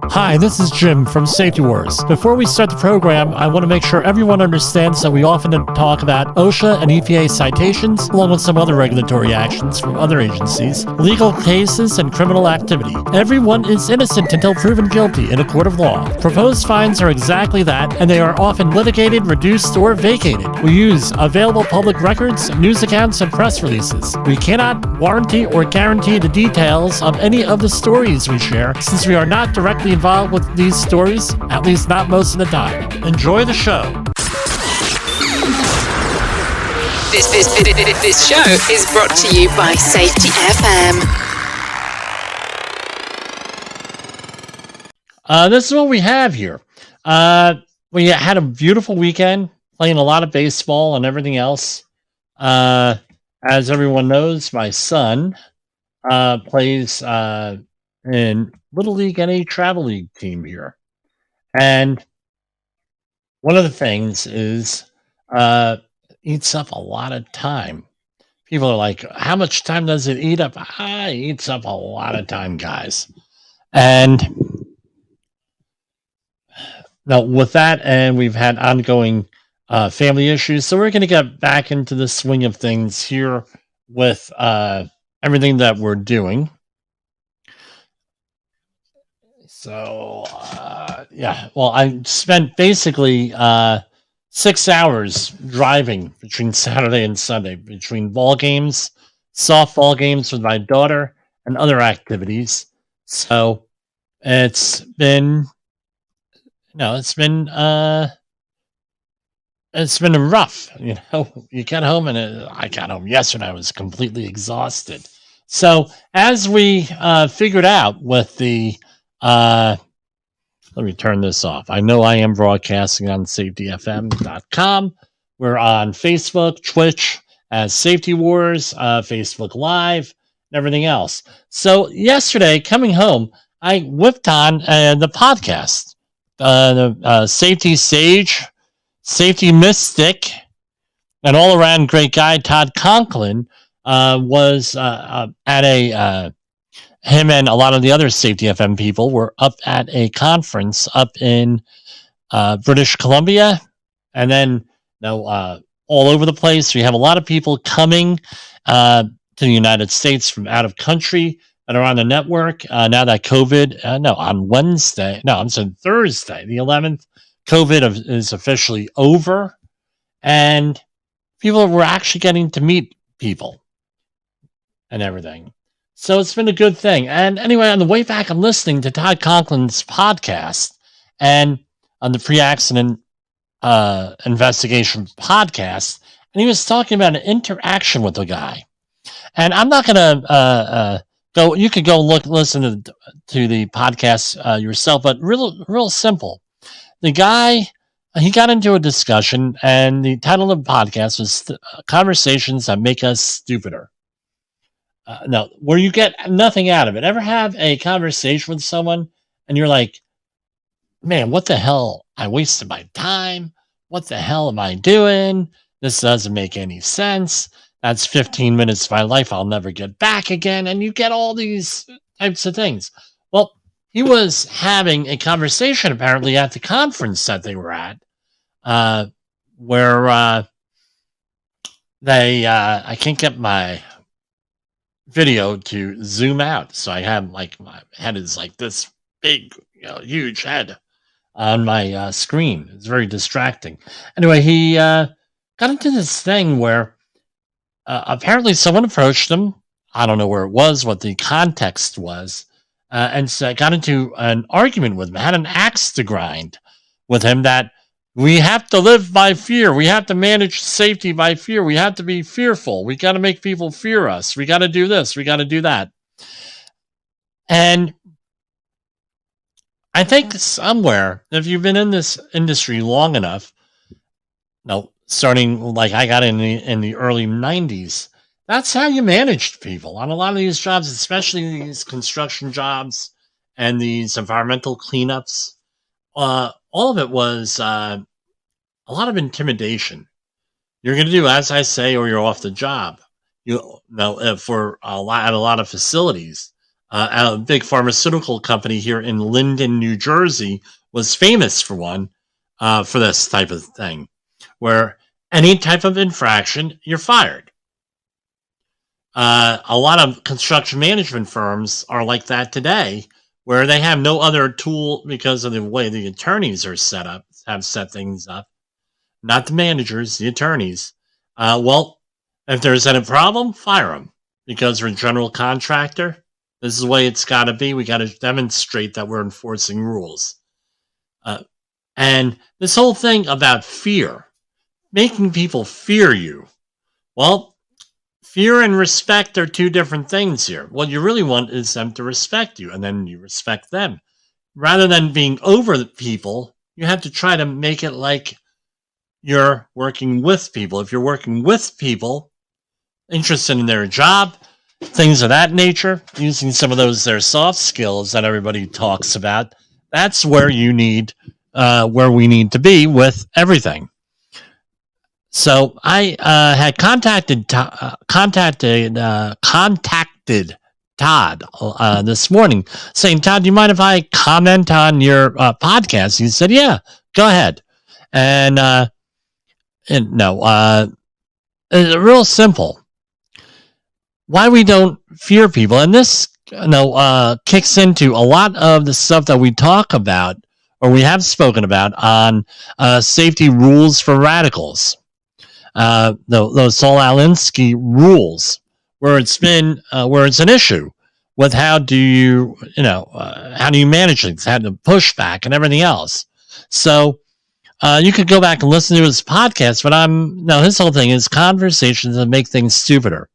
Hi, this is Jim from Safety Wars. Before we start the program, I want to make sure everyone understands that we often talk about OSHA and EPA citations, along with some other regulatory actions from other agencies, legal cases, and criminal activity. Everyone is innocent until proven guilty in a court of law. Proposed fines are exactly that, and they are often litigated, reduced, or vacated. We use available public records, news accounts, and press releases. We cannot warranty or guarantee the details of any of the stories we share, since we are not directly involved with these stories, at least not most of the time. Enjoy the show. This show is brought to you by Safety FM. This is what we have here. We had a beautiful weekend, playing a lot of baseball and everything else. As everyone knows, my son plays in Little League and a travel league team here. And one of the things is eats up a lot of time. People are like, how much time does it eat up? It eats up a lot of time, guys. And now with that, and we've had ongoing family issues, so we're going to get back into the swing of things here with everything that we're doing. So, I spent basically 6 hours driving between Saturday and Sunday, between ball games, softball games with my daughter, and other activities. So, it's been rough. You get home, and I got home yesterday. I was completely exhausted. So, as we figured out with the let me turn this off. I know I am broadcasting on safetyfm.com. We're on Facebook, Twitch as Safety Wars, Facebook Live, and everything else. So yesterday, coming home, I whipped on the podcast, the Safety Sage, Safety Mystic, and all-around great guy, Todd Conklin, was at a him and a lot of the other Safety FM people were up at a conference up in British Columbia, and then all over the place. We have a lot of people coming to the United States from out of country that are on the network. Now that COVID, on Thursday, the 11th, COVID is officially over, and people were actually getting to meet people and everything. So it's been a good thing. And anyway, on the way back, I'm listening to Todd Conklin's podcast and on the pre-accident investigation podcast, and he was talking about an interaction with a guy. And I'm not going to go. You could go listen to the podcast yourself, but real simple. The guy, he got into a discussion, and the title of the podcast was "Conversations That Make Us Stupider." Where you get nothing out of it. Ever have a conversation with someone and you're like, man, what the hell? I wasted my time. What the hell am I doing? This doesn't make any sense. That's 15 minutes of my life I'll never get back again. And you get all these types of things. Well, he was having a conversation apparently at the conference that they were at, where I can't get my video to zoom out, so I have my head is like this big, huge head on my screen. It's very distracting. Anyway, he got into this thing where apparently someone approached him. I don't know where it was, what the context was, and so got into an argument with him. Had an axe to grind with him that we have to live by fear. We have to manage safety by fear. We have to be fearful. We got to make people fear us. We got to do this. We got to do that. And I think somewhere, if you've been in this industry long enough, starting like I got in the early 90s, that's how you managed people on a lot of these jobs, especially these construction jobs and these environmental cleanups. All of it was a lot of intimidation. You're going to do as I say, or you're off the job. For a lot of facilities, A big pharmaceutical company here in Linden, New Jersey, was famous for one for this type of thing, where any type of infraction, you're fired. A lot of construction management firms are like that today, where they have no other tool because of the way the attorneys are have set things up. Not the managers, the attorneys. Well, if there's any problem, fire them because we're a general contractor. This is the way it's got to be. We got to demonstrate that we're enforcing rules. And this whole thing about fear, making people fear you. Well, fear and respect are two different things here. What you really want is them to respect you, and then you respect them. Rather than being over the people, you have to try to make it like you're working with people. If you're working with people, interested in their job, things of that nature, using some of their soft skills that everybody talks about, that's where we need to be with everything. So I had contacted Todd this morning, saying, "Todd, do you mind if I comment on your podcast?" He said, "Yeah, go ahead." And no, it's real simple. Why we don't fear people, and this kicks into a lot of the stuff that we talk about or we have spoken about on safety rules for radicals. Those Saul Alinsky rules, where it's an issue with how do you manage things, how to push back and everything else. So you could go back and listen to his podcast, but his whole thing is conversations that make things stupider.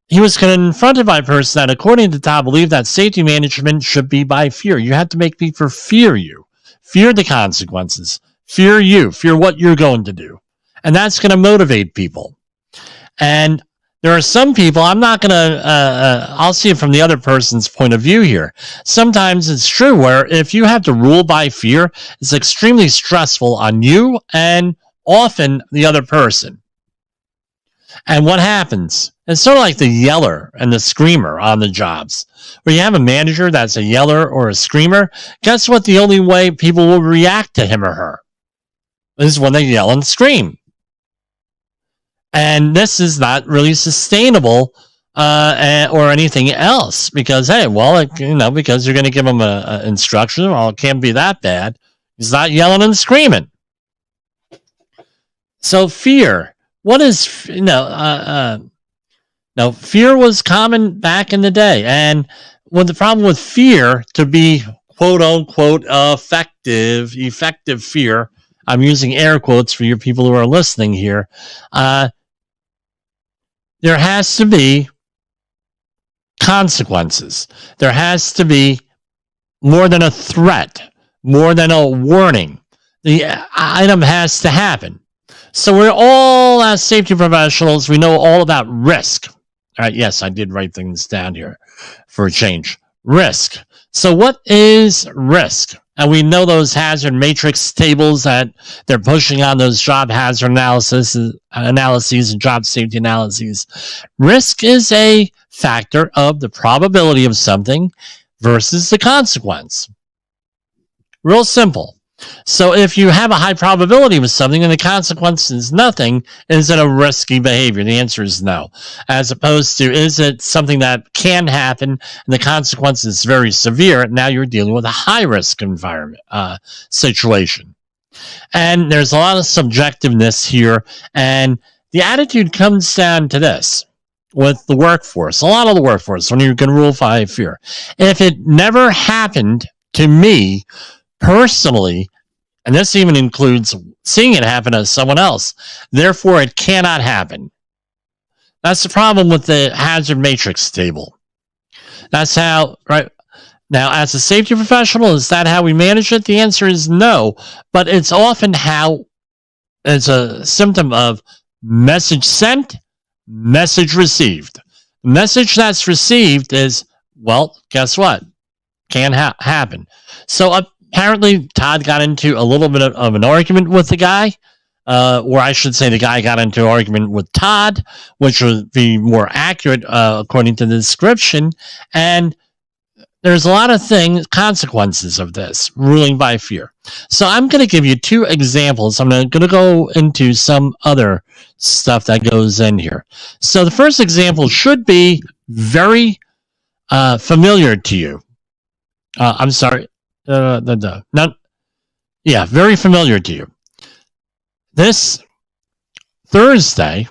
He was confronted by a person that, according to Todd, believed that safety management should be by fear. You have to make people fear you, fear the consequences, fear you, fear what you're going to do. And that's going to motivate people. And there are some people, I'll see it from the other person's point of view here. Sometimes it's true where if you have to rule by fear, it's extremely stressful on you and often the other person. And what happens? It's sort of like the yeller and the screamer on the jobs. Where you have a manager that's a yeller or a screamer, guess what? The only way people will react to him or her is when they yell and scream. And this is not really sustainable or anything else because, because you're going to give them an instruction, well, it can't be that bad. He's not yelling and screaming. So fear. What is, fear was common back in the day. And the problem with fear, to be quote unquote effective fear, I'm using air quotes for your people who are listening here, there has to be consequences. There has to be more than a threat, more than a warning. The item has to happen. So we're all, as safety professionals, we know all about risk. All right, yes, I did write things down here for a change. Risk. So what is risk? And we know those hazard matrix tables that they're pushing on, those job hazard analyses and job safety analyses. Risk is a factor of the probability of something versus the consequence. Real simple. So if you have a high probability with something and the consequence is nothing, is it a risky behavior? The answer is no. As opposed to, is it something that can happen and the consequence is very severe? Now you're dealing with a high risk environment situation. And there's a lot of subjectiveness here. And the attitude comes down to this with the workforce, a lot of the workforce, when you can rule by fear. If it never happened to me personally, and this even includes seeing it happen to someone else, therefore it cannot happen. That's the problem with the hazard matrix table. That's how, right now, as a safety professional, is that how we manage it? The answer is no, but it's often how it's a symptom of message sent, message received. The message that's received is, well, guess what? Can't happen. So apparently, Todd got into a little bit of an argument with the guy, or I should say the guy got into an argument with Todd, which would be more accurate according to the description. And there's a lot of consequences of this, ruling by fear. So I'm going to give you 2 examples. I'm going to go into some other stuff that goes in here. So the first example should be very familiar to you. I'm sorry. Very familiar to you. This Thursday,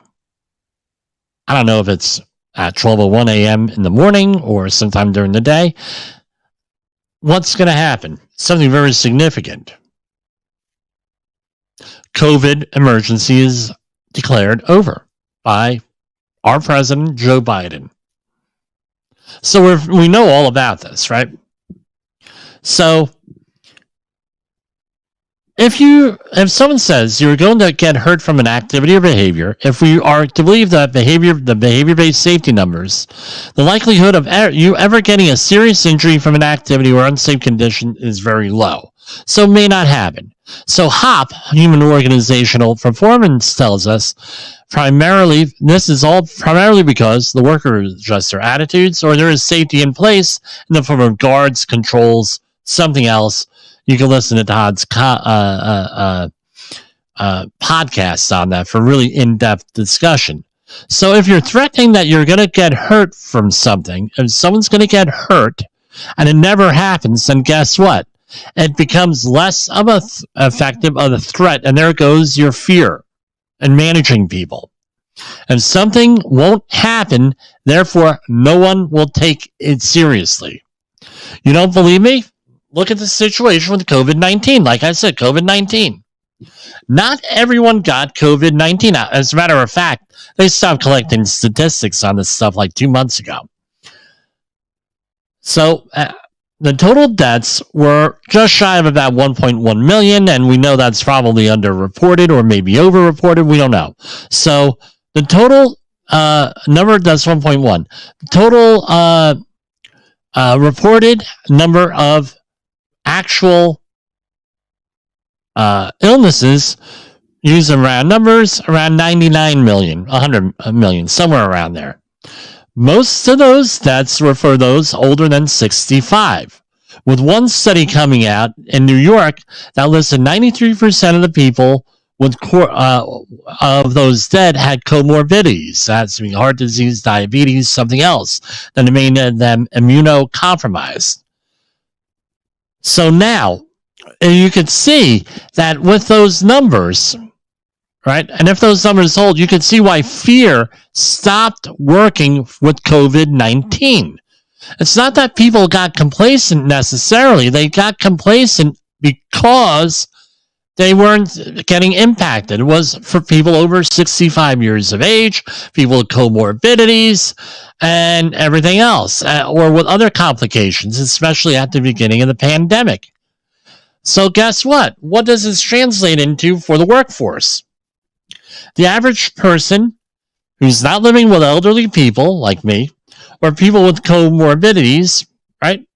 I don't know if it's at 12:01 a.m. in the morning or sometime during the day. What's going to happen? Something very significant. COVID emergency is declared over by our president, Joe Biden. So we know all about this, right? So if someone says you're going to get hurt from an activity or behavior, if we are to believe that the behavior-based safety numbers, the likelihood of you ever getting a serious injury from an activity or unsafe condition is very low. So it may not happen. So HOP, Human Organizational Performance, tells us this is all primarily because the worker adjusts their attitudes, or there is safety in place in the form of guards, controls, something else. You can listen to Todd's podcasts on that for really in-depth discussion. So if you're threatening that you're going to get hurt from something, if someone's going to get hurt, and it never happens, then guess what? It becomes less of a effective of a threat, and there goes your fear in managing people. If something won't happen, therefore no one will take it seriously. You don't believe me? Look at the situation with COVID-19. Like I said, COVID-19. Not everyone got COVID-19. As a matter of fact, they stopped collecting statistics on this stuff like 2 months ago. So the total deaths were just shy of about 1.1 million, and we know that's probably underreported or maybe overreported. We don't know. So the total number of deaths, 1.1. The total reported number of actual illnesses, using round numbers, around 99 million, 100 million, somewhere around there. Most of those deaths were for those older than 65, with one study coming out in New York that listed 93% of the people of those dead had comorbidities. That's heart disease, diabetes, something else that made them immunocompromised. So now you could see that with those numbers, right? And if those numbers hold, you can see why fear stopped working with COVID-19. It's not that people got complacent necessarily. They got complacent because they weren't getting impacted. It was for people over 65 years of age, people with comorbidities, and everything else, or with other complications, especially at the beginning of the pandemic. So guess what? What does this translate into for the workforce? The average person who's not living with elderly people like me, or people with comorbidities, right?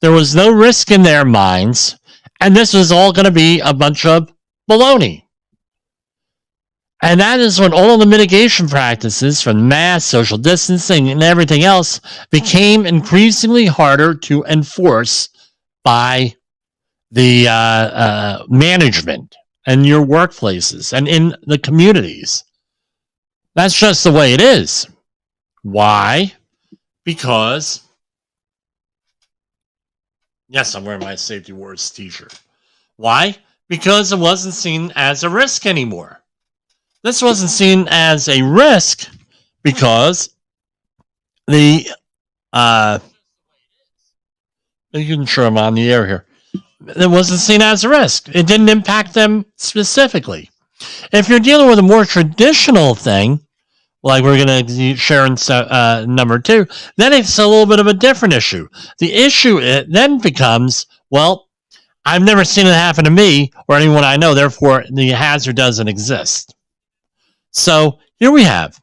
There was no risk in their minds, and this was all going to be a bunch of baloney. And that is when all of the mitigation practices from masks, social distancing, and everything else became increasingly harder to enforce by the management and your workplaces and in the communities. That's just the way it is. Why? Because, yes, I'm wearing my Safety Wars t-shirt. Why? Because it wasn't seen as a risk anymore. This wasn't seen as a risk because you can sure I'm on the air here. It wasn't seen as a risk. It didn't impact them specifically. If you're dealing with a more traditional thing, like we're going to share in number 2, then it's a little bit of a different issue. The issue then becomes, well, I've never seen it happen to me or anyone I know, therefore the hazard doesn't exist. So here we have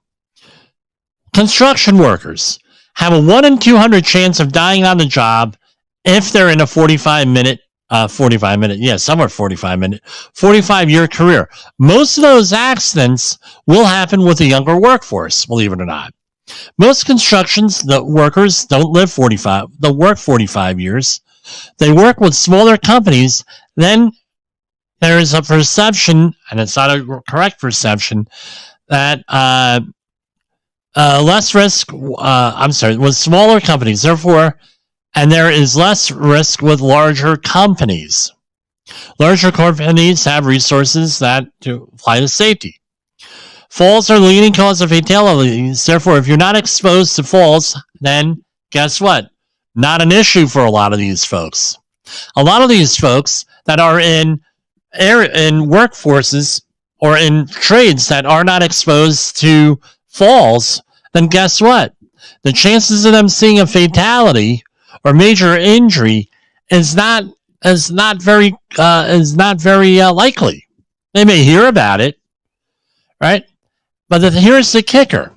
construction workers have a 1 in 200 chance of dying on the job if they're in a 45-year career. Most of those accidents will happen with a younger workforce, believe it or not. Most constructions, the workers don't work 45 years. They work with smaller companies. Then there is a perception, and it's not a correct perception, that less risk, with smaller companies, therefore, and there is less risk with larger companies. Larger companies have resources that to apply to safety. Falls are the leading cause of fatalities. Therefore, if you're not exposed to falls, then guess what? Not an issue for a lot of these folks. A lot of these folks that are in workforces or in trades that are not exposed to falls, then guess what? The chances of them seeing a fatality or major injury is not very likely. They may hear about it, right? But here's the kicker,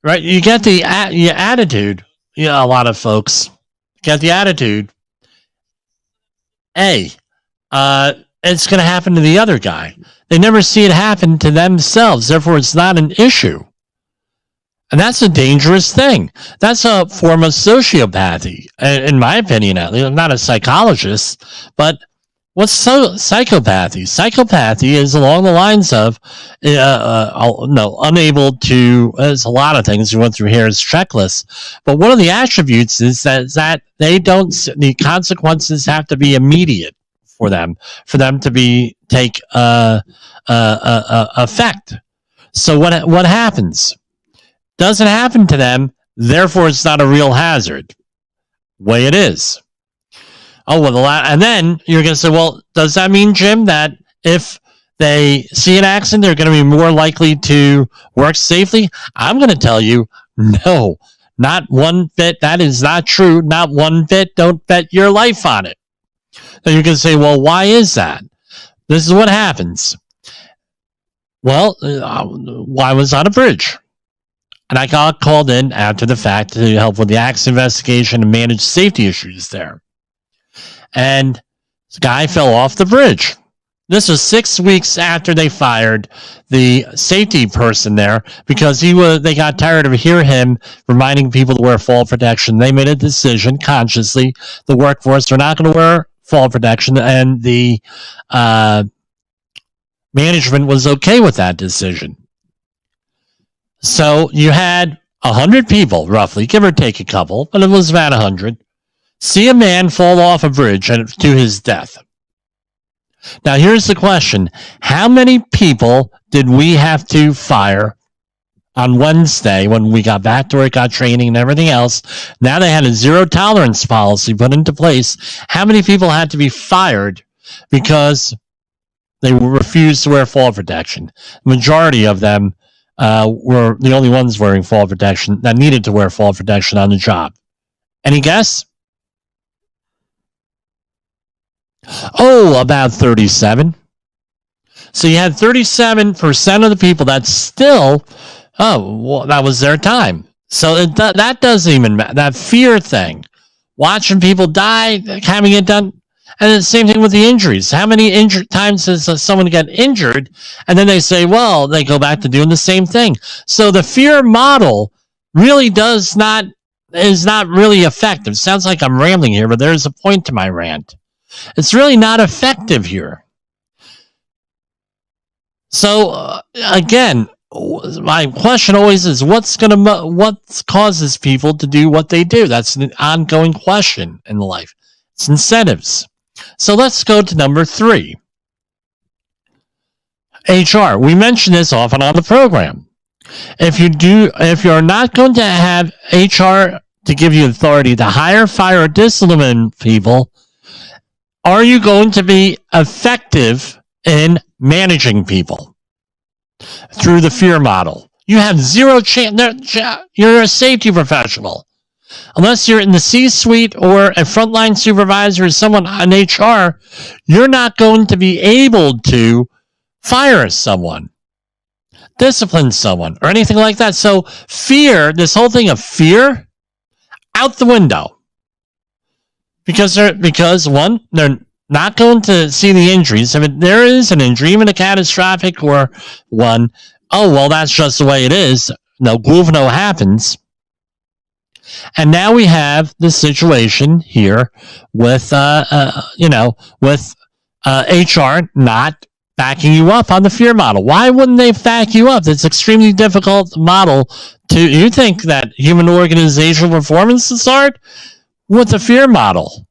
right? You get the attitude. A lot of folks get the attitude. It's going to happen to the other guy. They never see it happen to themselves. Therefore, it's not an issue. And that's a dangerous thing. That's a form of sociopathy, in my opinion. I'm not a psychologist, but what's psychopathy? Psychopathy is along the lines of unable to. There's a lot of things. We went through Hare's checklist, but one of the attributes is that they don't. The consequences have to be immediate for them to take effect. So what happens? Doesn't happen to them, therefore it's not a real hazard. Way it is. Oh, well, and then you're going to say, well, does that mean, Jim, that if they see an accident, they're going to be more likely to work safely? I'm going to tell you, no, not one bit. That is not true. Not one bit. Don't bet your life on it. Then you're going to say, well, why is that? This is what happens. Well, I was on a bridge. And I got called in after the fact to help with the accident investigation and manage safety issues there. And this guy fell off the bridge. This was 6 weeks after they fired the safety person there because they got tired of hearing him reminding people to wear fall protection. They made a decision consciously. The workforce are not going to wear fall protection, and the management was okay with that decision. So you had 100 people, roughly, give or take a couple, but it was about 100, see a man fall off a bridge to his death. Now, here's the question. How many people did we have to fire on Wednesday when we got back to work, got training and everything else? Now they had a zero tolerance policy put into place. How many people had to be fired because they refused to wear fall protection? The majority of them were the only ones wearing fall protection that needed to wear fall protection on the job. Any guess? Oh, about 37. So you had 37% of the people that still, that was their time. So that doesn't even matter. That fear thing, watching people die, having it done. And the same thing with the injuries. How many times does someone get injured and then they say, well, they go back to doing the same thing. So the fear model really is not really effective. Sounds like I'm rambling here, but there's a point to my rant. It's really not effective here. So again, my question always is what causes people to do what they do? That's an ongoing question in life. It's incentives. So let's go to number 3. HR. We mention this often on the program. If you're not going to have HR to give you authority to hire, fire, or discipline people, are you going to be effective in managing people through the fear model? You have zero chance. You're a safety professional. Unless you're in the C-suite or a frontline supervisor or someone on HR, you're not going to be able to fire someone, discipline someone, or anything like that. So fear, this whole thing of fear, out the window. Because one, they're not going to see the injuries. If there is an injury, even a catastrophic or one, oh, well, that's just the way it is. no groove, no happens. And now we have the situation here with, with HR not backing you up on the fear model. Why wouldn't they back you up? It's an extremely difficult model to. You think that human organizational performance will start with the fear model?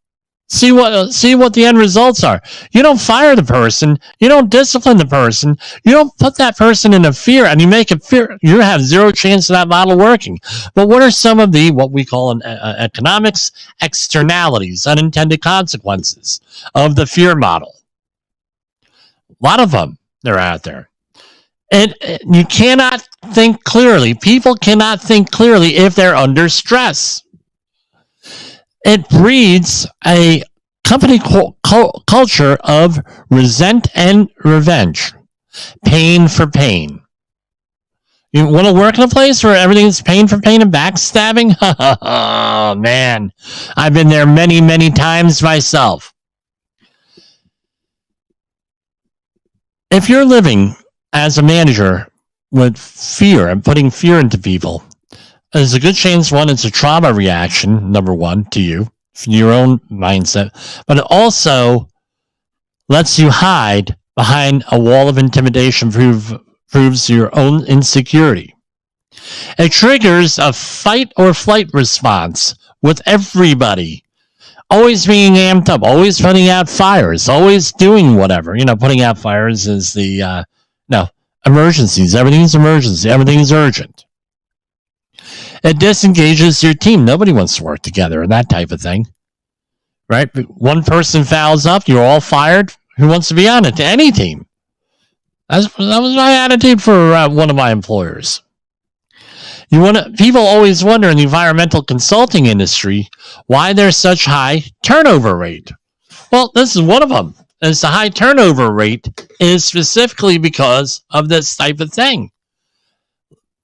See what the end results are. You don't fire the person. You don't discipline the person. You don't put that person in a fear, and you make it fear. You have zero chance of that model working. But what are some of the what we call in economics externalities, unintended consequences of the fear model? A lot of them, they're out there. And you cannot think clearly. People cannot think clearly if they're under stress. It breeds a company culture of resent and revenge. Pain for pain. You want to work in a place where everything's pain for pain and backstabbing? Oh, man. I've been there many, many times myself. If you're living as a manager with fear and putting fear into people, there's a good chance, one, it's a trauma reaction, number one, to you, your own mindset, but it also lets you hide behind a wall of intimidation, proves your own insecurity. It triggers a fight or flight response with everybody. Always being amped up, always putting out fires, always doing whatever. Putting out fires is the, emergencies. Everything's emergency. Everything's urgent. It disengages your team. Nobody wants to work together and that type of thing. Right? One person fouls up, you're all fired. Who wants to be on it? To any team. That was my attitude for one of my employers. People always wonder in the environmental consulting industry why there's such high turnover rate. Well, this is one of them. And the high turnover rate is specifically because of this type of thing.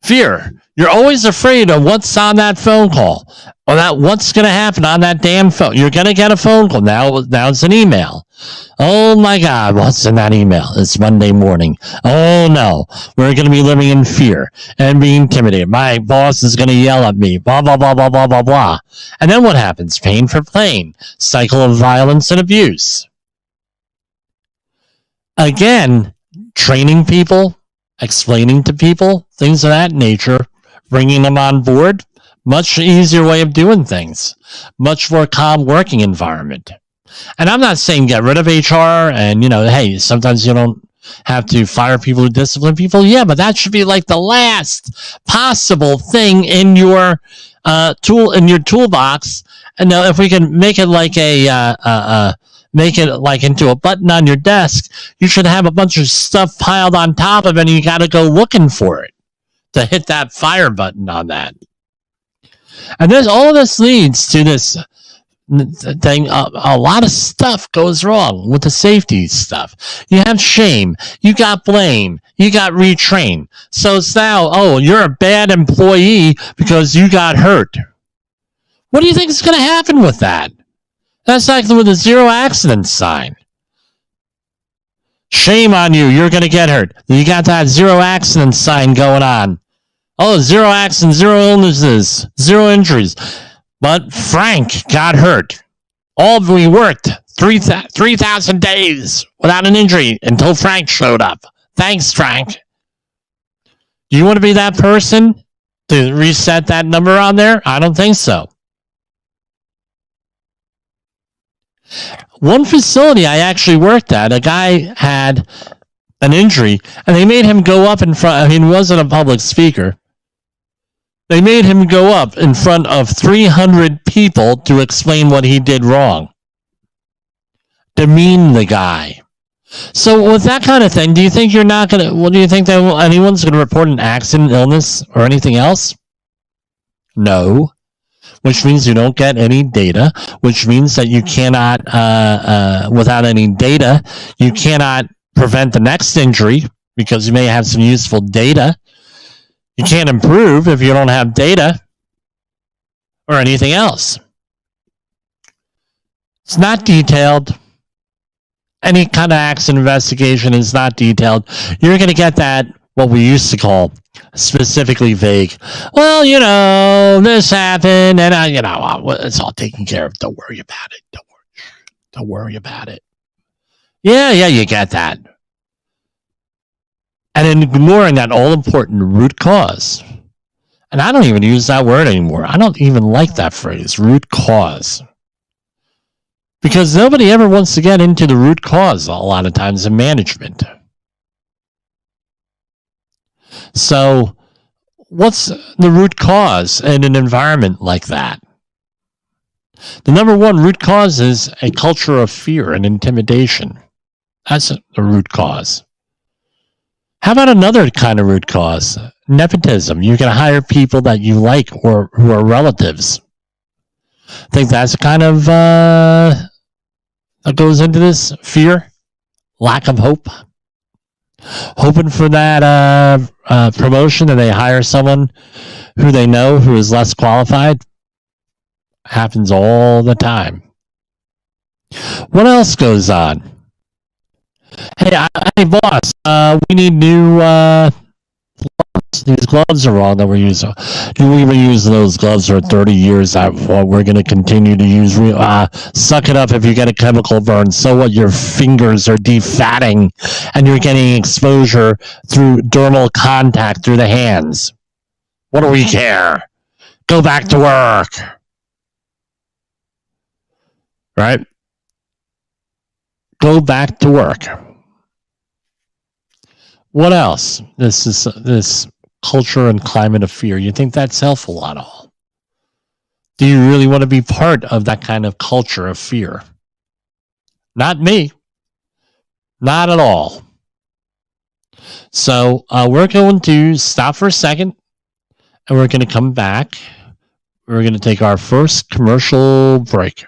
Fear. You're always afraid of what's on that phone call or that what's going to happen on that damn phone. You're going to get a phone call. Now it's an email. Oh my God, what's in that email? It's Monday morning. Oh no, we're going to be living in fear and being intimidated. My boss is going to yell at me, blah, blah, blah, blah, blah, blah, blah. And then what happens? Pain for pain. Cycle of violence and abuse. Again, training people, explaining to people, things of that nature, bringing them on board, much easier way of doing things, much more calm working environment. And I'm not saying get rid of HR and, hey, sometimes you don't have to fire people who discipline people. Yeah, but that should be like the last possible thing in your toolbox. And if we can make it like into a button on your desk, you should have a bunch of stuff piled on top of it, and you got to go looking for it to hit that fire button on that. And all of this leads to this thing. A lot of stuff goes wrong with the safety stuff. You have shame. You got blame. You got retrain. So it's now, you're a bad employee because you got hurt. What do you think is going to happen with that? That's like with a zero accident sign. Shame on you. You're going to get hurt. You got that zero accident sign going on. Oh, zero accidents, zero illnesses, zero injuries. But Frank got hurt. We worked 3,000 days without an injury until Frank showed up. Thanks, Frank. Do you want to be that person to reset that number on there? I don't think so. One facility I actually worked at, a guy had an injury, and they made him go up in front. He wasn't a public speaker. They made him go up in front of 300 people to explain what he did wrong. Demean the guy. So with that kind of thing, do you think you're not going to, do you think that anyone's going to report an accident, illness, or anything else? No. Which means you don't get any data, which means that you cannot, without any data, you cannot prevent the next injury because you may have some useful data. You can't improve if you don't have data or anything else. It's not detailed. Any kind of accident investigation is not detailed. You're going to get that, what we used to call specifically vague. Well, this happened, and it's all taken care of. Don't worry about it. Don't worry about it. Yeah, you get that. And ignoring that all-important root cause. And I don't even use that word anymore. I don't even like that phrase, root cause. Because nobody ever wants to get into the root cause a lot of times in management. So, what's the root cause in an environment like that? The number one root cause is a culture of fear and intimidation. That's the root cause. How about another kind of root cause? Nepotism. You can hire people that you like or who are relatives. Think that's kind of that goes into this fear, lack of hope, hoping for that promotion, and they hire someone who they know who is less qualified. Happens all the time. What else goes on? Hey, boss, we need new gloves. These gloves are wrong that we're using. We've been using those gloves for 30 years. We're going to continue to use. Suck it up if you get a chemical burn. So what? Your fingers are defatting, and you're getting exposure through dermal contact through the hands. What do we care? Go back to work. Right? Go back to work. What else? This culture and climate of fear. You think that's helpful at all? Do you really want to be part of that kind of culture of fear? Not me. Not at all. So we're going to stop for a second, and we're going to come back. We're going to take our first commercial break.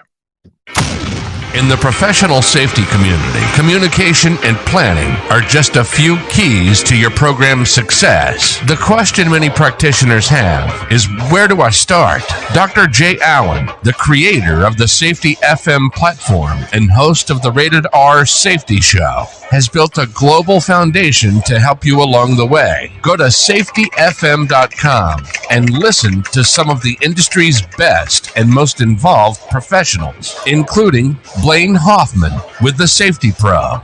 In the professional safety community, communication and planning are just a few keys to your program's success. The question many practitioners have is, where do I start? Dr. Jay Allen, the creator of the Safety FM platform and host of the Rated R Safety Show, has built a global foundation to help you along the way. Go to safetyfm.com and listen to some of the industry's best and most involved professionals, including Blaine Hoffman with the Safety Pro,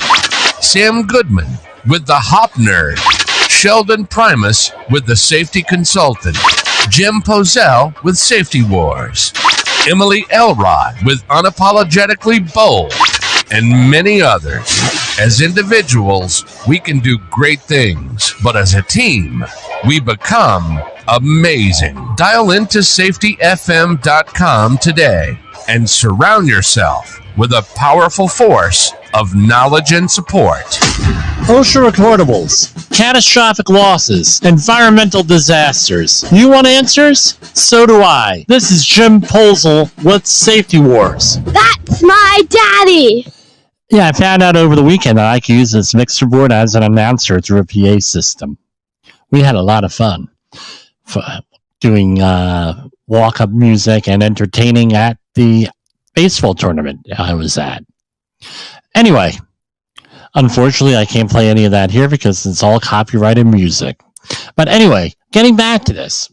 Sam Goodman with the Hop Nerd, Sheldon Primus with the Safety Consultant, Jim Poesl with Safety Wars, Emily Elrod with Unapologetically Bold, and many others. As individuals, we can do great things, but as a team, we become amazing. Dial into safetyfm.com today and surround yourself with a powerful force of knowledge and support. OSHA recordables, catastrophic losses, environmental disasters. You want answers? So do I. This is Jim Poesl with Safety Wars. That's my daddy! Yeah, I found out over the weekend that I could use this mixer board as an announcer through a PA system. We had a lot of fun doing walk-up music and entertaining at the baseball tournament I was at. Anyway, unfortunately, I can't play any of that here because it's all copyrighted music. But anyway, getting back to this.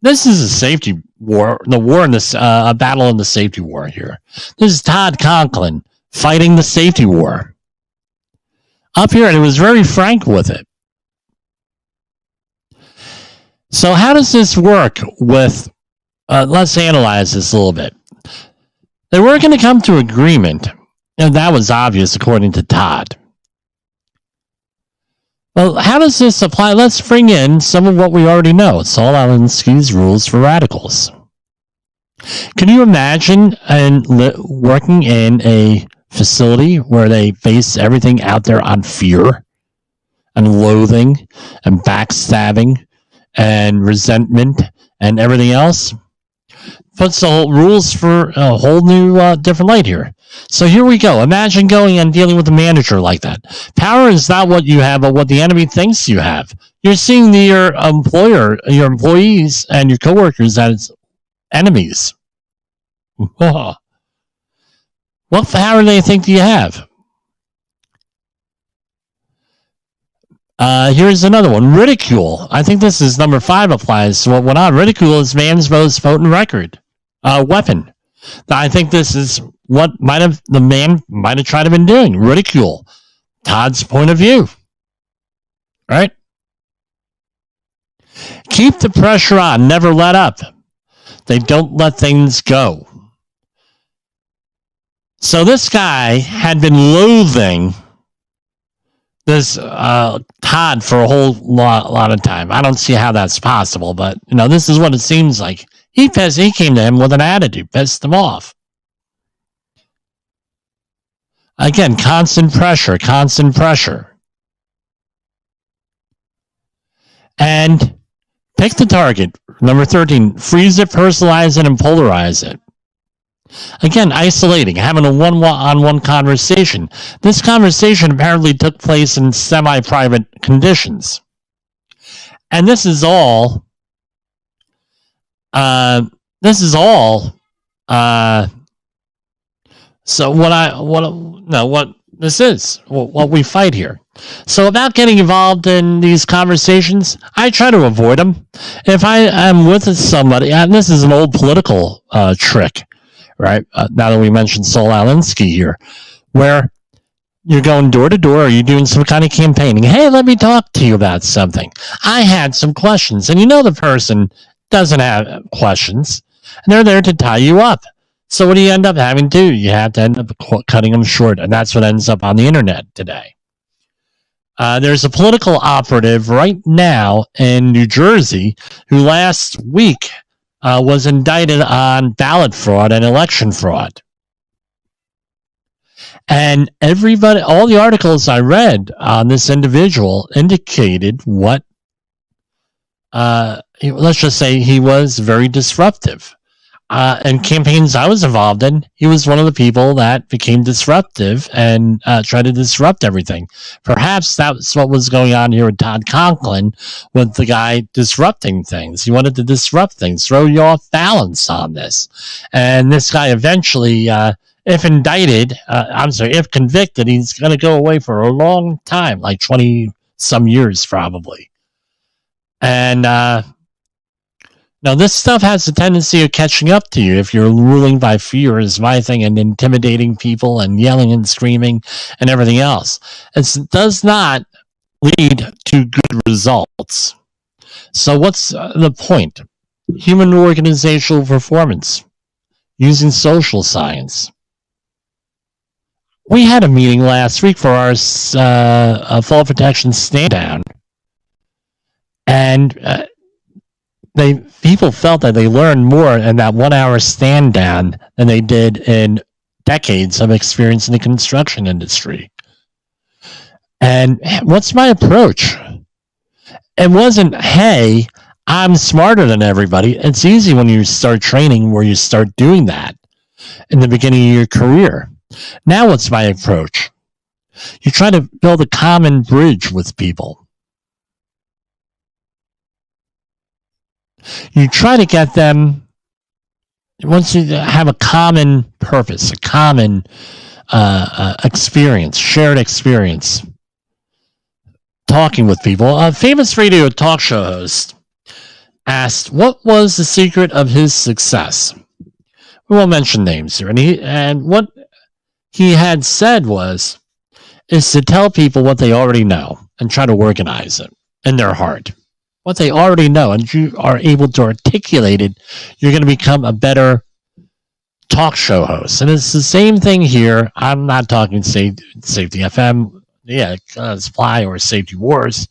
This is a safety war, the war in this, a battle in the safety war here. This is Todd Conklin fighting the safety war up here, and he was very frank with it. So how does this work with, let's analyze this a little bit. They were going to come to agreement, and that was obvious according to Todd. Well, how does this apply? Let's bring in some of what we already know. Saul Alinsky's rules for radicals. Can you imagine working in a facility where they base everything out there on fear and loathing and backstabbing and resentment and everything else? Puts the whole rules for a whole new different light here. So here we go. Imagine going and dealing with a manager like that. Power is not what you have, but what the enemy thinks you have. You're seeing your employer, your employees, and your coworkers as enemies. What power do they think you have? Here's another one. Ridicule. I think this is number 5 applies to what went on. Ridicule is man's most potent weapon. I think this is what the man might have tried to been doing. Ridicule. Todd's point of view. Right? Keep the pressure on. Never let up. They don't let things go. So this guy had been loathing this Todd for a whole lot of time. I don't see how that's possible, but this is what it seems like. He came to him with an attitude, pissed him off. Again, constant pressure. And pick the target. Number 13, freeze it, personalize it, and polarize it. Again, isolating, having a one-on-one conversation. This conversation apparently took place in semi-private conditions. And this is all so what this is, what we fight here. So about getting involved in these conversations, I try to avoid them. If I am with somebody, and this is an old political trick, right? Now that we mentioned Saul Alinsky here, where you're going door to door, or you're doing some kind of campaigning. Hey, let me talk to you about something. I had some questions, and the person doesn't have questions, and they're there to tie you up. So what do you end up having to do? You have to end up cutting them short, and that's what ends up on the internet today. There's a political operative right now in New Jersey who last week was indicted on ballot fraud and election fraud. And all the articles I read on this individual indicated what, let's just say he was very disruptive. And campaigns I was involved in, he was one of the people that became disruptive and tried to disrupt everything. Perhaps that's what was going on here with Todd Conklin, with the guy disrupting things. He wanted to disrupt things, throw you off balance on this. And this guy eventually, if convicted, he's going to go away for a long time, like 20-some years probably. And now, this stuff has a tendency of catching up to you if you're ruling by fear, is my thing, and intimidating people and yelling and screaming and everything else. It does not lead to good results. So what's the point? Human organizational performance using social science. We had a meeting last week for our fall protection stand down, and people felt that they learned more in that 1 hour stand down than they did in decades of experience in the construction industry. And what's my approach? It wasn't, hey, I'm smarter than everybody. It's easy when you start training where you start doing that in the beginning of your career. Now what's my approach? You try to build a common bridge with people. You try to get them, once you have a common purpose, a common experience, shared experience, talking with people. A famous radio talk show host asked, what was the secret of his success? We won't mention names here. And what he had said is to tell people what they already know and try to organize it in their heart. What they already know, and you are able to articulate it, you're going to become a better talk show host. And it's the same thing here. I'm not talking Safety FM, Supply or Safety Wars,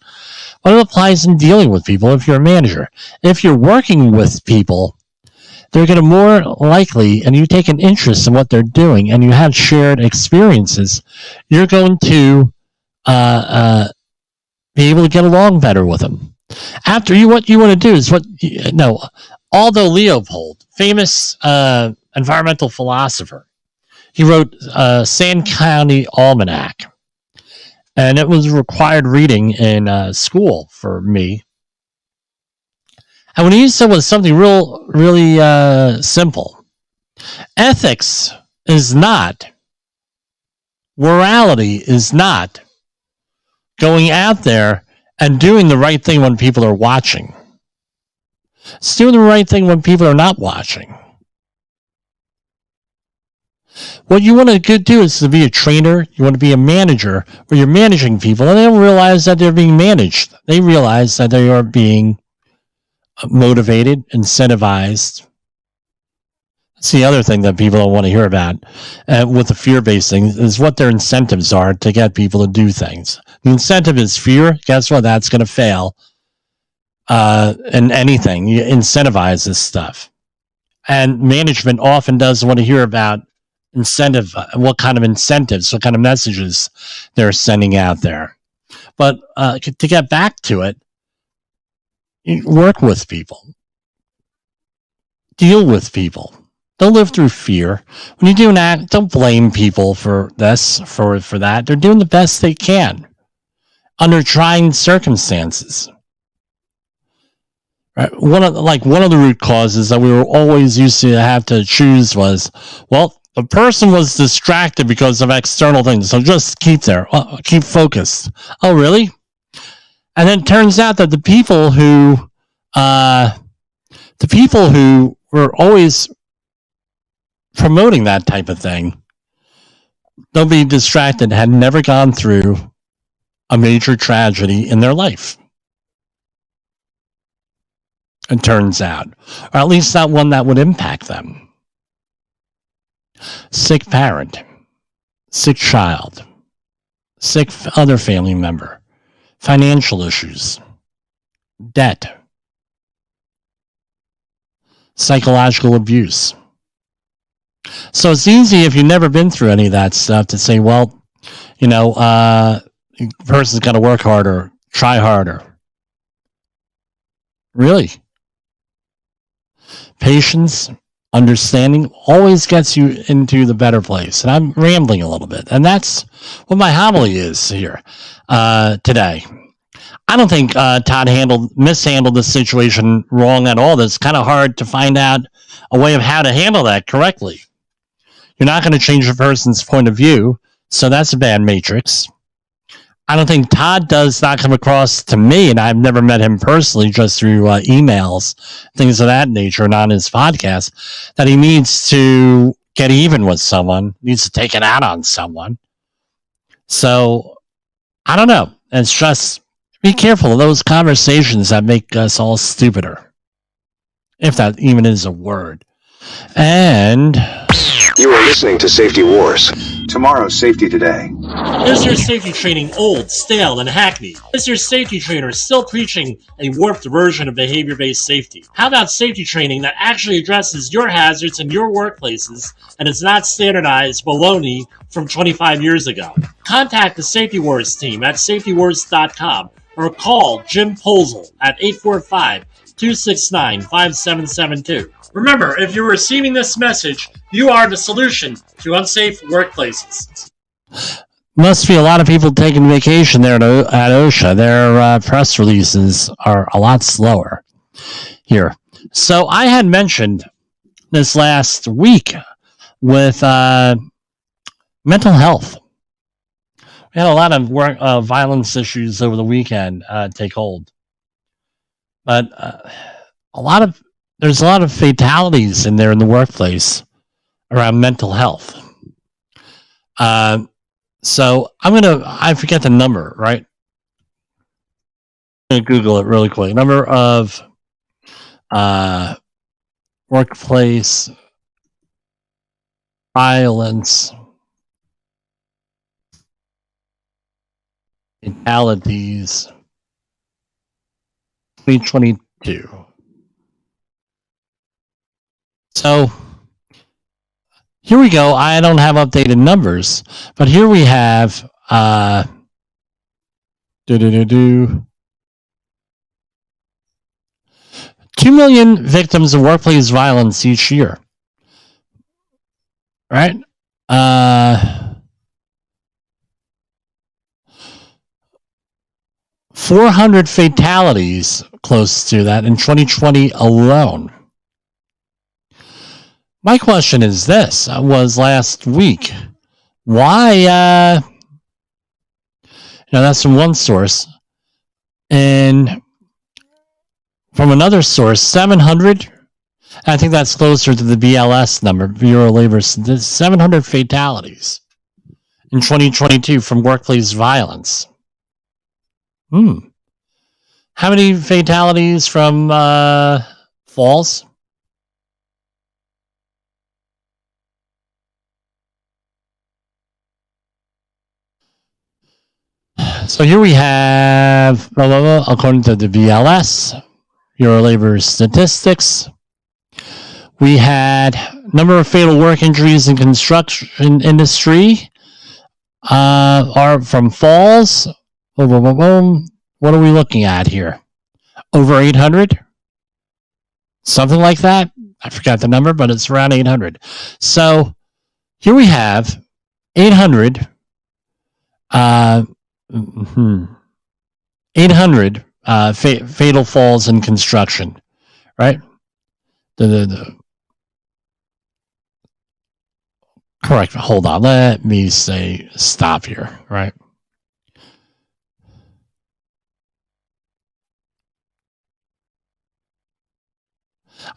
but it applies in dealing with people if you're a manager. If you're working with people, they're going to more likely, and you take an interest in what they're doing, and you have shared experiences, you're going to be able to get along better with them. What you want to do is Aldo Leopold, famous environmental philosopher, he wrote Sand County Almanac, and it was required reading in school for me. And what he said was something really simple. Ethics is not, morality is not going out there and doing the right thing when people are watching. It's doing the right thing when people are not watching. What you want to do is to be a trainer. You want to be a manager where you're managing people, and they don't realize that they're being managed. They realize that they are being motivated, incentivized. That's the other thing that people don't want to hear about with the fear-based thing is what their incentives are to get people to do things. The incentive is fear. Guess what? That's going to fail. In anything, you incentivize this stuff. And management often doesn't want to hear about incentive, what kind of incentives, what kind of messages they're sending out there. But to get back to it, you work with people. Deal with people. Don't live through fear. When you're doing that, don't blame people for this, for that. They're doing the best they can under trying circumstances. Right? One of the root causes that we were always used to have to choose was, well, the person was distracted because of external things, so just keep there, keep focused. Oh, really? And then it turns out that the people who were always promoting that type of thing, they'll be distracted, had never gone through a major tragedy in their life. It turns out, or at least not one that would impact them. Sick parent, sick child, sick other family member, financial issues, debt, psychological abuse. So it's easy if you've never been through any of that stuff to say, well, the person's got to work harder, try harder. Really? Patience, understanding always gets you into the better place. And I'm rambling a little bit. And that's what my homily is here today. I don't think Todd mishandled the situation wrong at all. It's kind of hard to find out a way of how to handle that correctly. You're not going to change a person's point of view, so that's a bad matrix. I don't think Todd does not come across to me, and I've never met him personally, just through emails, things of that nature, and on his podcast, that he needs to get even with someone, needs to take it out on someone. So, I don't know. It's just, be careful of those conversations that make us all stupider. If that even is a word. And you are listening to Safety Wars. Tomorrow's Safety Today. Is your safety training old, stale, and hackneyed? Is your safety trainer still preaching a warped version of behavior-based safety? How about safety training that actually addresses your hazards in your workplaces and is not standardized baloney from 25 years ago? Contact the Safety Wars team at safetywars.com or call Jim Poesl at 845-269-5772. Remember, if you're receiving this message, you are the solution to unsafe workplaces. Must be a lot of people taking vacation there at OSHA. Their press releases are a lot slower here. So I had mentioned this last week with mental health. We had a lot of violence issues over the weekend take hold. But there's a lot of fatalities in there in the workplace around mental health. So I forget the number, right? I'm going to Google it really quick. Number of workplace violence fatalities 2022. So here we go. I don't have updated numbers, but here we have 2 million victims of workplace violence each year. Right? 400 fatalities close to that in 2020 alone. My question is this, was last week, why, that's from one source, And from another source, 700. I think that's closer to the BLS number, Bureau of Labor. 700 fatalities in 2022 from workplace violence. How many fatalities from falls? So here we have, according to the BLS, Bureau of Labor statistics, we had number of fatal work injuries in construction industry are from falls. What are we looking at here? Over 800? Something like that. I forgot the number, but it's around 800. So here we have 800 800 fatal falls in construction, right? Correct. Hold on. Let me say stop here, right?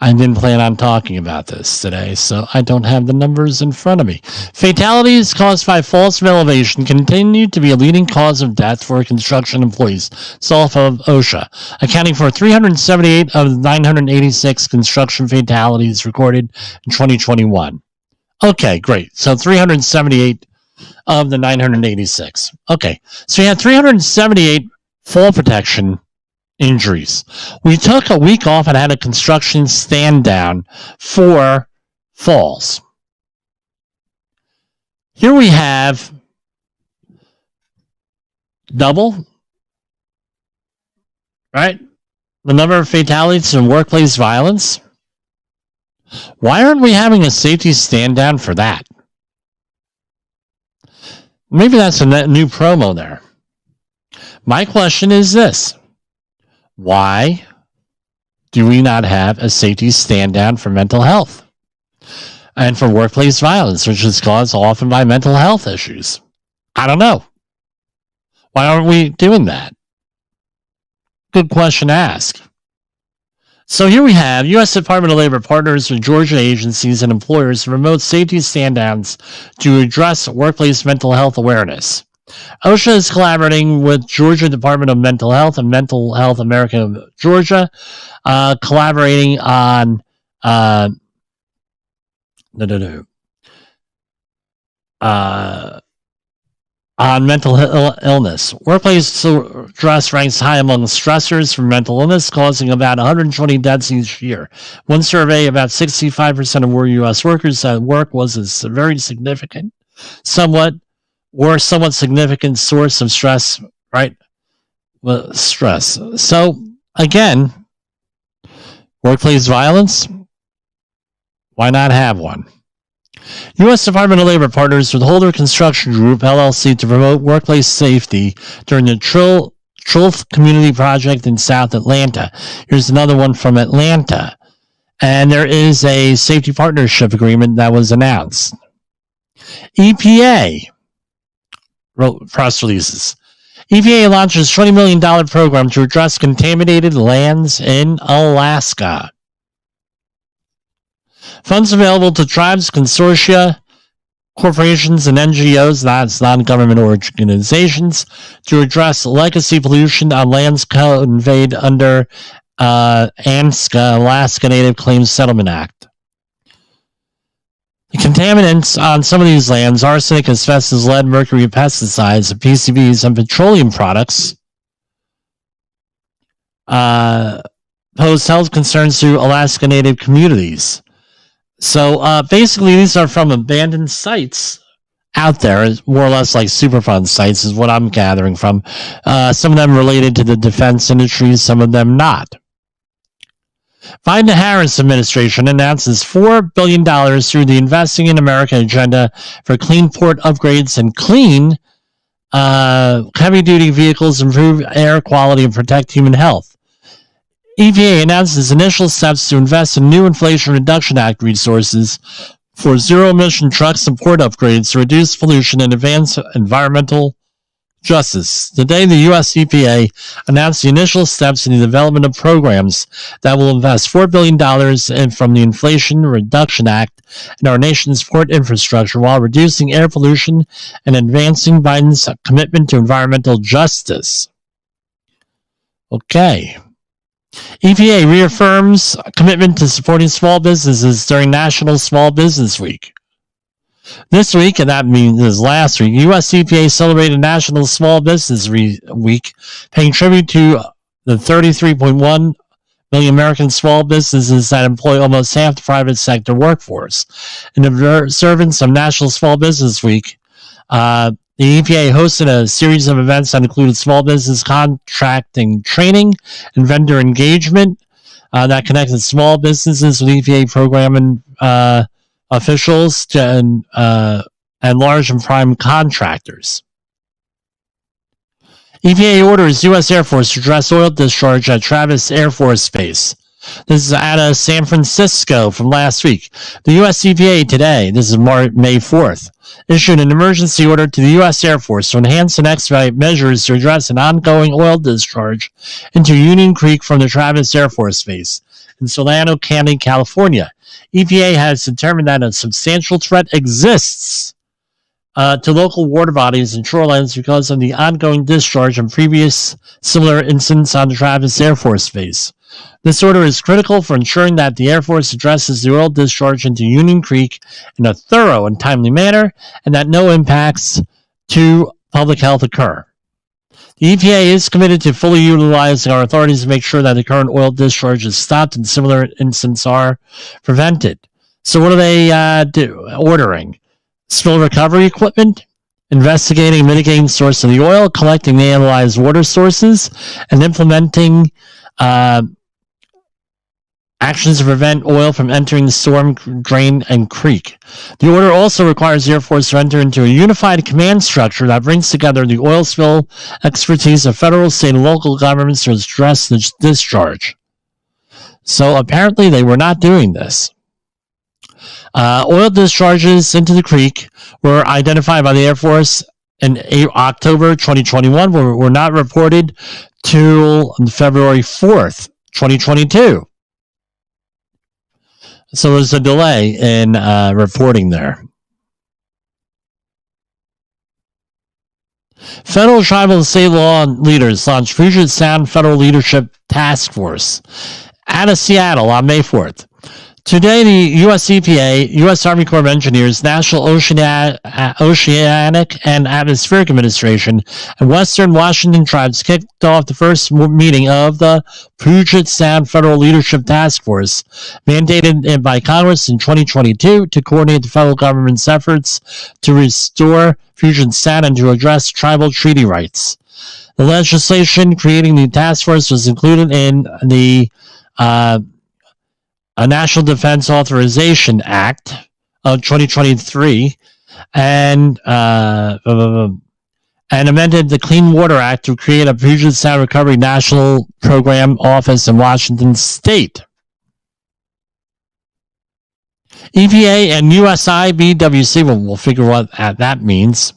I didn't plan on talking about this today, so I don't have the numbers in front of me. Fatalities caused by false ventilation continue to be a leading cause of death for construction employees, off of OSHA, accounting for 378 of the 986 construction fatalities recorded in 2021. Okay, great. So 378 of the 986. Okay, so you had 378 fall protection injuries. We took a week off and had a construction stand down for falls. Here we have double, right? The number of fatalities in workplace violence. Why aren't we having a safety stand down for that? Maybe that's a new promo there. My question is this. Why do we not have a safety stand down for mental health and for workplace violence, which is caused often by mental health issues? I don't know. Why aren't we doing that? Good question to ask. So here we have U.S. Department of Labor partners with Georgia agencies and employers to promote safety stand-downs to address workplace mental health awareness. OSHA is collaborating with Georgia Department of Mental Health and Mental Health America of Georgia, collaborating on mental illness. Workplace stress ranks high among stressors for mental illness, causing about 120 deaths each year. One survey, about 65% of U.S. workers at work was a very significant, somewhat significant source of stress, right? Well, stress. So, again, workplace violence, why not have one? U.S. Department of Labor partners with Holder Construction Group, LLC, to promote workplace safety during the Trulf Community Project in South Atlanta. Here's another one from Atlanta. And there is a safety partnership agreement that was announced. EPA wrote press releases. EPA launches $20 million program to address contaminated lands in Alaska. Funds available to tribes, consortia, corporations, and NGOs, that's non-government organizations, to address legacy pollution on lands conveyed under ANSCA, Alaska Native Claims Settlement Act. The contaminants on some of these lands, arsenic, asbestos, lead, mercury, pesticides, PCBs, and petroleum products, pose health concerns to Alaska Native communities. So basically, these are from abandoned sites out there, more or less like Superfund sites is what I'm gathering from. Some of them related to the defense industry, some of them not. Biden-Harris administration announces $4 billion through the Investing in America agenda for clean port upgrades and clean heavy-duty vehicles, improve air quality, and protect human health. EPA announces initial steps to invest in new Inflation Reduction Act resources for zero-emission trucks and port upgrades to reduce pollution and advance environmental justice. Today, the U.S. EPA announced the initial steps in the development of programs that will invest $4 billion from the Inflation Reduction Act in our nation's port infrastructure while reducing air pollution and advancing Biden's commitment to environmental justice. Okay. EPA reaffirms commitment to supporting small businesses during National Small Business Week. This week, and that means last week, U.S. EPA celebrated National Small Business Week, paying tribute to the 33.1 million American small businesses that employ almost half the private sector workforce. In observance of National Small Business Week, the EPA hosted a series of events that included small business contracting training and vendor engagement that connected small businesses with EPA program and officials and large and prime contractors. EPA orders U.S. Air Force to address oil discharge at Travis Air Force Base. This is out of San Francisco from last week. The U.S. EPA today, this is May 4th, issued an emergency order to the U.S. Air Force to enhance and expedite measures to address an ongoing oil discharge into Union Creek from the Travis Air Force Base in Solano County, California. EPA has determined that a substantial threat exists to local water bodies and shorelines because of the ongoing discharge and previous similar incidents on the Travis Air Force Base. This order is critical for ensuring that the Air Force addresses the oil discharge into Union Creek in a thorough and timely manner and that no impacts to public health occur. The EPA is committed to fully utilizing our authorities to make sure that the current oil discharge is stopped and similar incidents are prevented. So what are they ordering? Spill recovery equipment, investigating and mitigating source of the oil, collecting and analyze water sources, and implementing actions to prevent oil from entering the storm drain and creek. The order also requires the Air Force to enter into a unified command structure that brings together the oil spill expertise of federal, state, and local governments to address the discharge. So apparently they were not doing this. Oil discharges into the creek were identified by the Air Force in October 2021, but were not reported till February 4th, 2022. So there's a delay in reporting there. Federal, tribal, and state law leaders launched Puget Sound Federal Leadership Task Force out of Seattle on May 4th. Today, the U.S. EPA, U.S. Army Corps of Engineers, National Oceanic and Atmospheric Administration, and Western Washington tribes kicked off the first meeting of the Puget Sound Federal Leadership Task Force, mandated by Congress in 2022 to coordinate the federal government's efforts to restore Puget Sound and to address tribal treaty rights. The legislation creating the task force was included in the National Defense Authorization Act of 2023 and amended the Clean Water Act to create a Puget Sound Recovery National Program Office in Washington State. EPA and USIBWC, we'll figure what that means,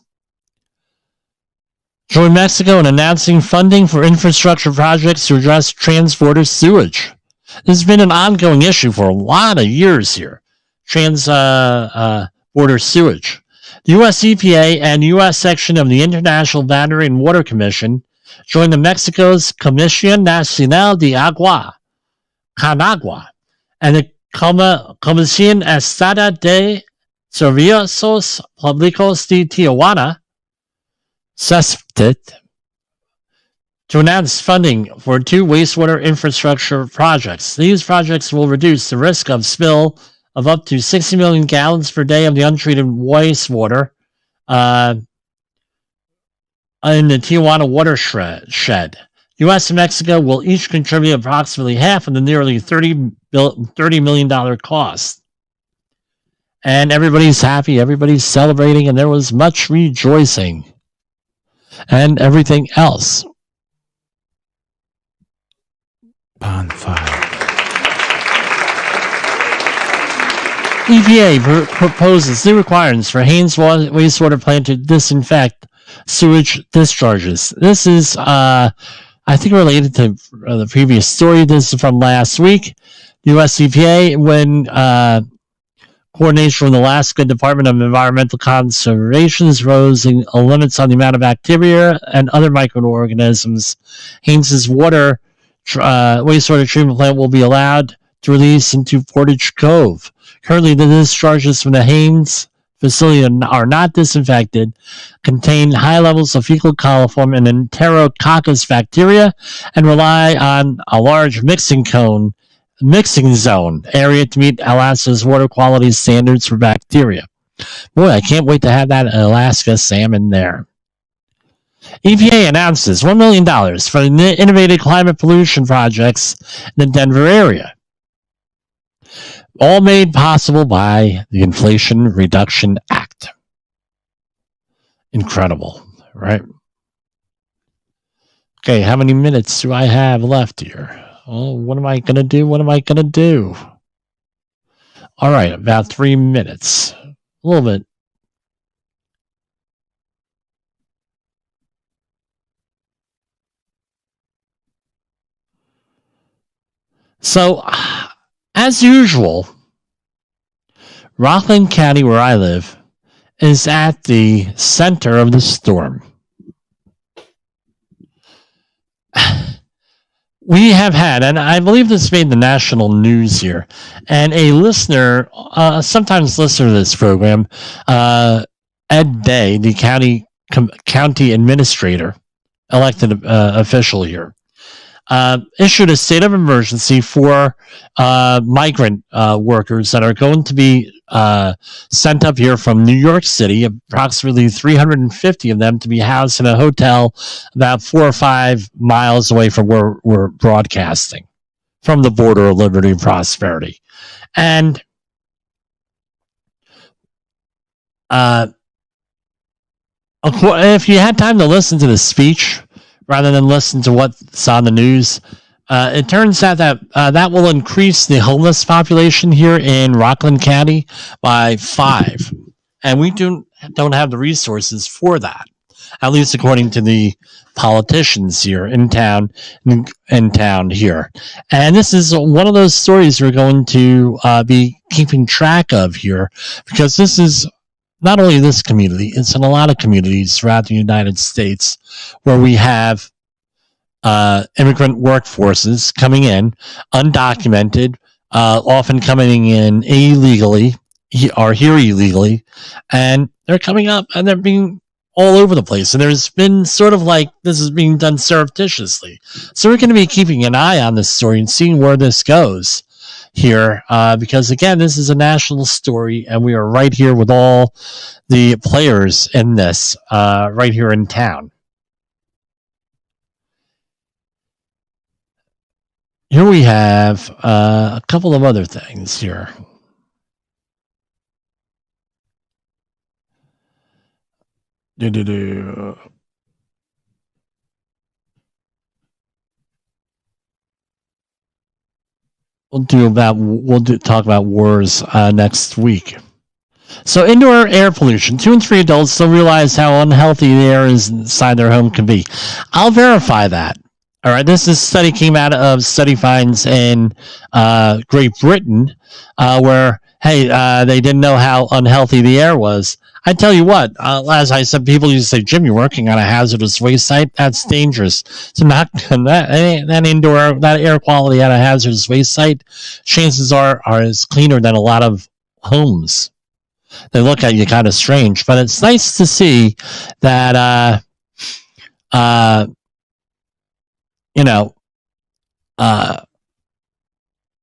joined Mexico in announcing funding for infrastructure projects to address transborder sewage. This has been an ongoing issue for a lot of years here, border sewage. The U.S. EPA and U.S. section of the International Boundary and Water Commission joined the Mexico's Comisión Nacional de Agua, CONAGUA, and the Comisión Estatal de Servicios Públicos de Tijuana, CESPTIT, to announce funding for 2 wastewater infrastructure projects. These projects will reduce the risk of spill of up to 60 million gallons per day of the untreated wastewater in the Tijuana watershed. U.S. and Mexico will each contribute approximately half of the nearly $30 million cost. And everybody's happy, everybody's celebrating, and there was much rejoicing and everything else. Bonfire. EPA proposes new requirements for Haynes wastewater plant to disinfect sewage discharges. This is, I think, related to the previous story. This is from last week. The U.S. EPA, when coordination from the Alaska Department of Environmental Conservation is raising limits on the amount of bacteria and other microorganisms Haynes's wastewater treatment plant will be allowed to release into Portage Cove. Currently, the discharges from the Haynes facility are not disinfected, contain high levels of fecal coliform and enterococcus bacteria, and rely on a large mixing zone area to meet Alaska's water quality standards for bacteria. Boy, I can't wait to have that Alaska salmon there. EPA announces $1 million for innovative climate pollution projects in the Denver area. All made possible by the Inflation Reduction Act. Incredible, right? Okay, how many minutes do I have left here? Oh, what am I going to do? All right, about 3 minutes. A little bit. So, as usual, Rockland County, where I live, is at the center of the storm. We have had, and I believe this made the national news here, and a listener, sometimes listener to this program, Ed Day, the county administrator, elected official here, issued a state of emergency for migrant workers that are going to be sent up here from New York City, approximately 350 of them to be housed in a hotel about 4 or 5 miles away from where we're broadcasting, from the border of liberty and prosperity. And if you had time to listen to the speech rather than listen to what's on the news, it turns out that that will increase the homeless population here in Rockland County by 5. And we don't have the resources for that, at least according to the politicians here in town here. And this is one of those stories we're going to be keeping track of here, because this is not only this community, it's in a lot of communities throughout the United States where we have immigrant workforces coming in, undocumented, often coming in illegally, or here illegally, and they're coming up and they're being all over the place. And there's been sort of like this is being done surreptitiously. So we're going to be keeping an eye on this story and seeing where this goes here, because again, this is a national story, and we are right here with all the players in this, right here in town. Here we have a couple of other things here. We'll talk about wars next week. So indoor air pollution. 2 in 3 adults don't realize how unhealthy the air inside their home can be. I'll verify that. All right, this study came out of study finds in Great Britain, where, they didn't know how unhealthy the air was. I tell you what, as I said, people used to say, Jim, you're working on a hazardous waste site? That's dangerous. So that air quality at a hazardous waste site, chances are is cleaner than a lot of homes. They look at you kind of strange, but it's nice to see that,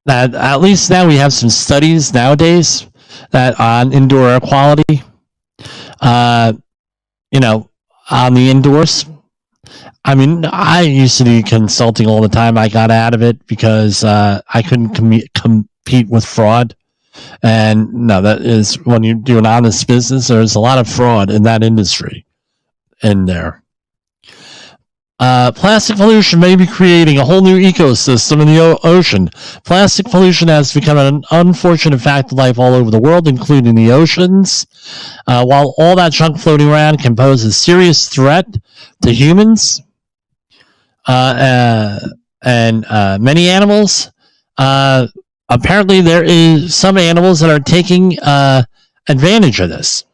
that at least now we have some studies nowadays that on indoor air quality, on the indoors. I mean, I used to be consulting all the time. I got out of it because I couldn't compete with fraud. And no, that is when you do an honest business, there's a lot of fraud in that industry in there. Plastic pollution may be creating a whole new ecosystem in the ocean. Plastic pollution has become an unfortunate fact of life all over the world, including the oceans. While all that junk floating around can pose a serious threat to humans and many animals, apparently there is some animals that are taking advantage of this.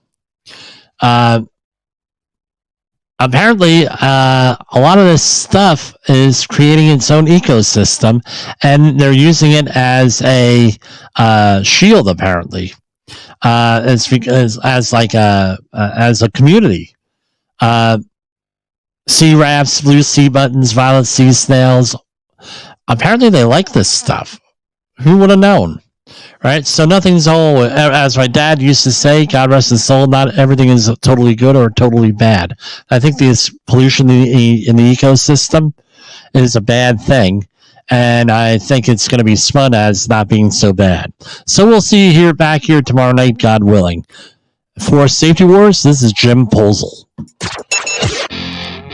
Apparently, a lot of this stuff is creating its own ecosystem, and they're using it as a shield. Apparently, it's because as a community. Sea rafts, blue sea buttons, violet sea snails. Apparently, they like this stuff. Who would have known? Right, so nothing's all, as my dad used to say, God rest his soul, not everything is totally good or totally bad. I think this pollution in the ecosystem is a bad thing, and I think it's going to be spun as not being so bad. So we'll see you back here tomorrow night, God willing. For Safety Wars, this is Jim Poesl.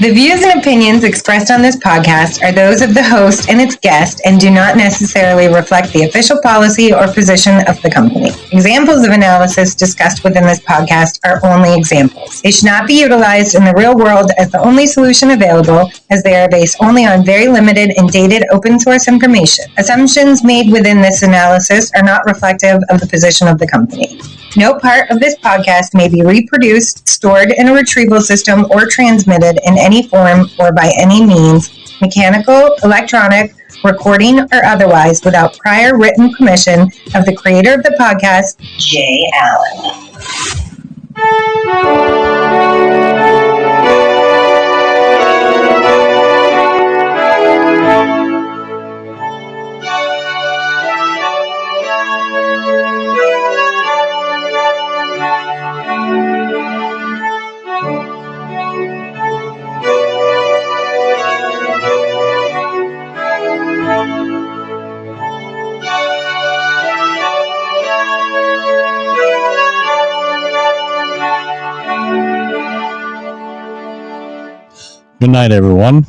The views and opinions expressed on this podcast are those of the host and its guest and do not necessarily reflect the official policy or position of the company. Examples of analysis discussed within this podcast are only examples. They should not be utilized in the real world as the only solution available, as they are based only on very limited and dated open source information. Assumptions made within this analysis are not reflective of the position of the company. No part of this podcast may be reproduced, stored in a retrieval system, or transmitted in any form or by any means, mechanical, electronic, recording, or otherwise, without prior written permission of the creator of the podcast, Jay Allen. Good night, everyone.